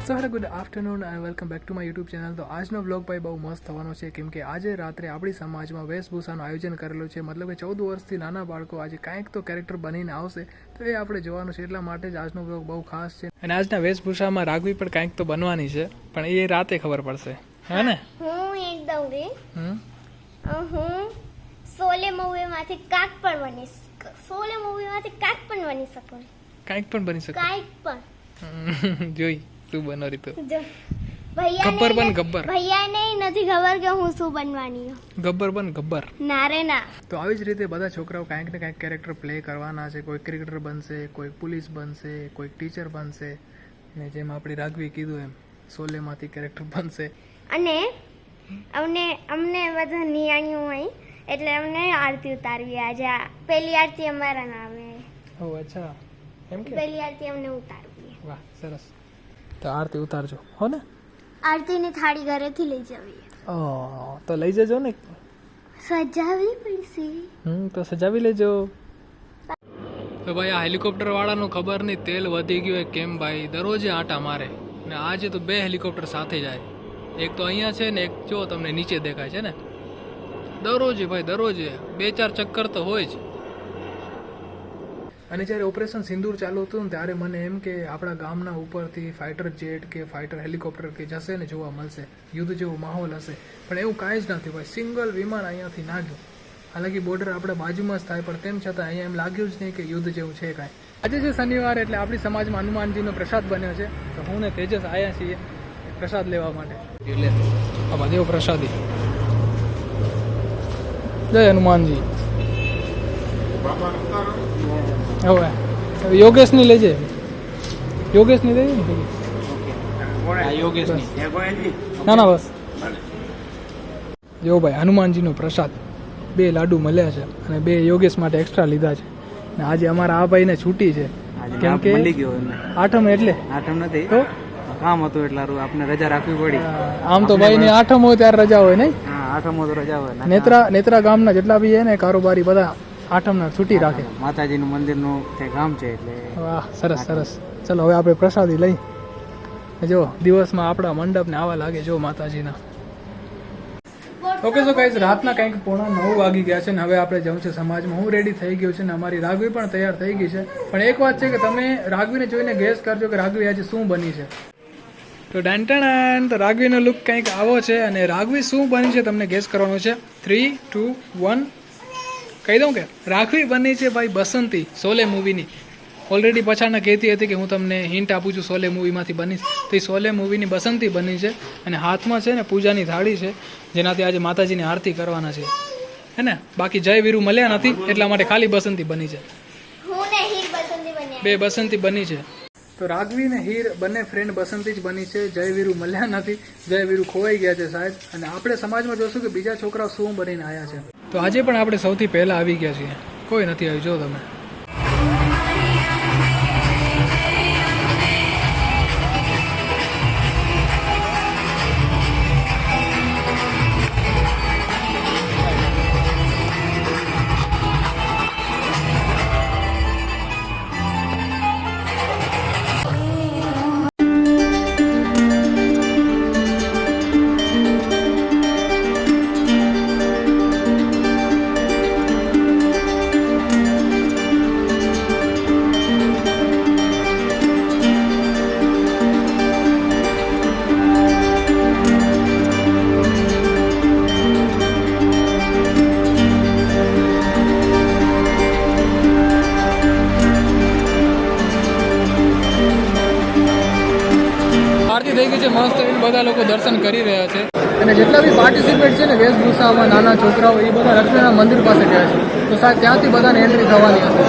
So hello good afternoon and welcome back to my YouTube channel. તો આજનો blog ભાઈ બહુ મસ્ત થવાનો છે, કેમ કે આજે રાત્રે આપણી સમાજમાં વેશભૂષાનું આયોજન કરેલું છે. મતલબ કે 14 વર્ષથી નાના બાળકો આજે કાંઈક તો કેરેક્ટર બનીને આવશે, તો એ આપણે જોવાનું છે. એટલા માટે જ આજનો બ્લોગ બહુ ખાસ છે. અને આજના વેશભૂષામાં રાઘવી પણ કાંઈક તો બનવાની છે, પણ એ રાતે ખબર પડશે, હે ને? હું એકદમ હું સોલે મૂવીમાંથી કાંઈક પણ બનીશ. સોલે મૂવીમાંથી કાંઈક પણ બની શકું. કાંઈક પણ બની શકે, કાંઈક પણ. જોઈ તું બનો રીતો. જો ભૈયા ગબ્બર બન ગબ્બર. ભૈયાને નથી ખબર કે હું શું બનવાની છું. ગબ્બર બન ગબ્બર. ના રે ના. તો આવી જ રીતે બધા છોકરાઓ કાંઈક ને કાંઈક કેરેક્ટર પ્લે કરવાના છે. કોઈ ક્રિકેટર બનશે, કોઈ પોલીસ બનશે, કોઈ ટીચર બનશે, ને જેમ આપણી રાઘવી કીધું એમ સોલેમાંથી કેરેક્ટર બનશે. અને અમને બધા નિયાણીઓ હોય એટલે અમને આરતી ઉતારવી. આજે પહેલી આરતી અમારા નામે. ઓ અચ્છા, એમ કે પહેલી આરતી અમને ઉતારવી. વાહ સરસ. તો આરતી ઉતારજો હો ને. આરતીની થાળી ઘરેથી લઈ જવી. તો લઈ જજો ને. સજાવવી પડશે. તો સજાવી લેજો. તો ભાઈ આ હેલિકોપ્ટર વાળાનું ખબર નહીં તેલ વધી ગયું કેમ ભાઈ, દરરોજે આંટા મારે. ને આજે તો 2 હેલિકોપ્ટર સાથે જાય. એક તો અહીંયા છે ને એક જો તમને નીચે દેખાય છે ને. દરરોજે ભાઈ દરરોજે 2-4 ચક્કર તો હોય જ. અને જ્યારે ઓપરેશન સિંદૂર ચાલુ હતું ને ત્યારે મને એમ કે આપણા ગામના ઉપરથી ફાઇટર જેટ કે ફાઇટર હેલિકોપ્ટર કે જશે ને જોવા મળશે, યુદ્ધ જેવો માહોલ હશે. પણ એવું કાંઈ જ નથી ભાઈ. સિંગલ વિમાન અહીંયાથી ના ગયું. હાલાકી બોર્ડર આપણે બાજુમાં જ થાય, પણ તેમ છતાં અહીંયા એમ લાગ્યું જ નહીં કે યુદ્ધ જેવું છે કાંઈ. આજે છે શનિવાર એટલે આપણી સમાજમાં હનુમાનજીનો પ્રસાદ બન્યો છે. તો હું ને તેજસ આવ્યા છીએ પ્રસાદ લેવા માટે. લે આમાં દેવો પ્રસાદી. જય હનુમાનજી. હવે યોગેશ ની લેજે. યોગેશ ની લેજે ને. ના ના બસ. જો ભાઈ હનુમાનજીનો પ્રસાદ 2 લાડુ મળ્યા છે અને 2 યોગેશ માટે એક્સ્ટ્રા લીધા છે. ને આજે અમારા આ ભાઈને છૂટી છે કેમ કે આઠમ એટલે આઠમ નથી તો કામ હતું એટલે આપણે રજા રાખવી પડી. આમ તો ભાઈ ની આઠમ હોય ત્યારે રજા હોય નહીં. આઠમ હોય તો રજા હોય. નેત્રા ગામના જેટલા બી છે ને કારોબારી બધા આઠમના છૂટી રાખે. માતાજીનું મંદિરનું તે કામ છે એટલે. વાહ સરસ સરસ. ચલો હવે આપણે પ્રસાદી લઈ. જો દિવસમાં આપણા મંડપને આવા લાગે જો માતાજીના. ઓકે સો ગાઈઝ રાતના કંઈક 9:30 વાગી ગયા છે ને હવે આપણે જવું છે સમાજમાં. હું રેડી થઈ ગયો છે ને અમારી રાઘવી પણ તૈયાર થઈ ગઈ છે. પણ એક વાત છે કે તમે રાઘવીને જોઈને ગેસ કરજો કે રાઘવી આજે શું બની છે. તો ડાંટણ તો રાઘવીનો લુક કંઈક આવો છે અને રાઘવી શું બની છે તમને ગેસ કરવાનું છે. 3, 2, 1 કહી દઉં કે રાઘવી બની છે ભાઈ બસંતી શોલે મૂવીની. ઓલરેડી પછાડના કહેતી હતી કે હું તમને હિન્ટ આપું છું શોલે મૂવીમાંથી બની. તો એ શોલે મૂવીની બસંતી બની છે અને હાથમાં છે ને પૂજાની થાળી છે જેનાથી આજે માતાજીની આરતી કરવાના છે, હે ને. બાકી જય વીરુ મળ્યા નથી એટલા માટે ખાલી બસંતી બની છે. 2 બસંતી બની છે. તો રાઘવી ને હીર બંને ફ્રેન્ડ બસંતી જ બની છે. જય વીરુ મળ્યા નથી. જય વીરુ ખોવાઈ ગયા છે સાહેબ. અને આપણે સમાજમાં જોશું કે બીજા છોકરાઓ શું બનીને આવ્યા છે. તો આજે પણ આપણે સૌથી પહેલા આવી ગયા છીએ. કોઈ નથી આવ્યું જો તમે. થઈ ગઈ છે મસ્ત. એ બધા લોકો દર્શન કરી રહ્યા છે અને જેટલા બી પાર્ટિસિપેટ છે ને વેશભૂષામાં નાના છોકરાઓ એ બધા લક્ષ્મીના મંદિર પાસે ગયા છે. તો સાહેબ ત્યાંથી બધાને એન્ટ્રી થવાની હશે.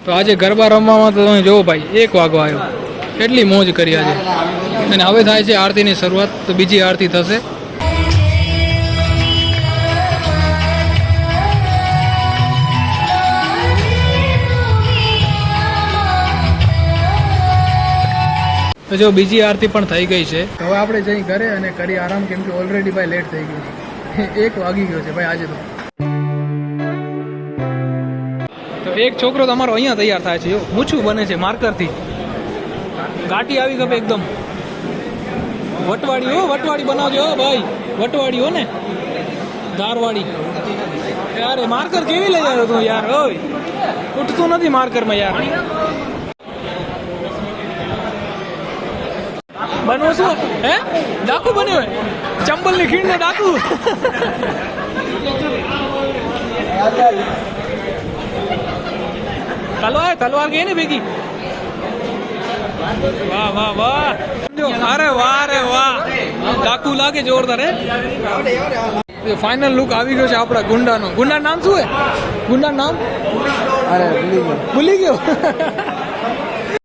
તો આજે ગરબા રમવામાં તો તમે જોવો ભાઈ 1 વાગવા આવ્યો, કેટલી મોજ કરી આજે. અને હવે થાય છે આરતીની શરૂઆત, તો બીજી આરતી થશે. તો જો બીજી આરતી પણ થઈ ગઈ છે. તો હવે આપણે જઈ ઘરે અને કરી આરામ, કેમ કે ઓલરેડી ભાઈ લેટ થઈ ગયું છે. 1 વાગી ગયો છે ભાઈ આજે તો. તો એક છોકરો તમારો અહીંયા તૈયાર થાય છે, જો મૂછું બને છે માર્કરથી. ઘાટી આવી ગઈ એકદમ વટવાડી. હો વટવાડી બનાવજો હો ભાઈ, વટવાડી હો ને, ધારવાડી. યાર માર્કર કેવી લઈ આવ્યો તું યાર? ઓય ઉઠતું નથી માર્કરમાં યાર. બનવો શું હે? ડાકુ બન્યો હે? ચંબલની ખીણનો ડાકુ. તલવાર ગઈ ને ભેગી. વાહ વાહ વાહ, અરે વાહ રે વાહ, ડાકુ લાગે જોરદાર. હે ફાઇનલ લુક આવી ગયો છે આપણા ગુંડાનો. ગુંડા નામ શું હે? ગુંડા નામ અરે ભૂલી ગયો.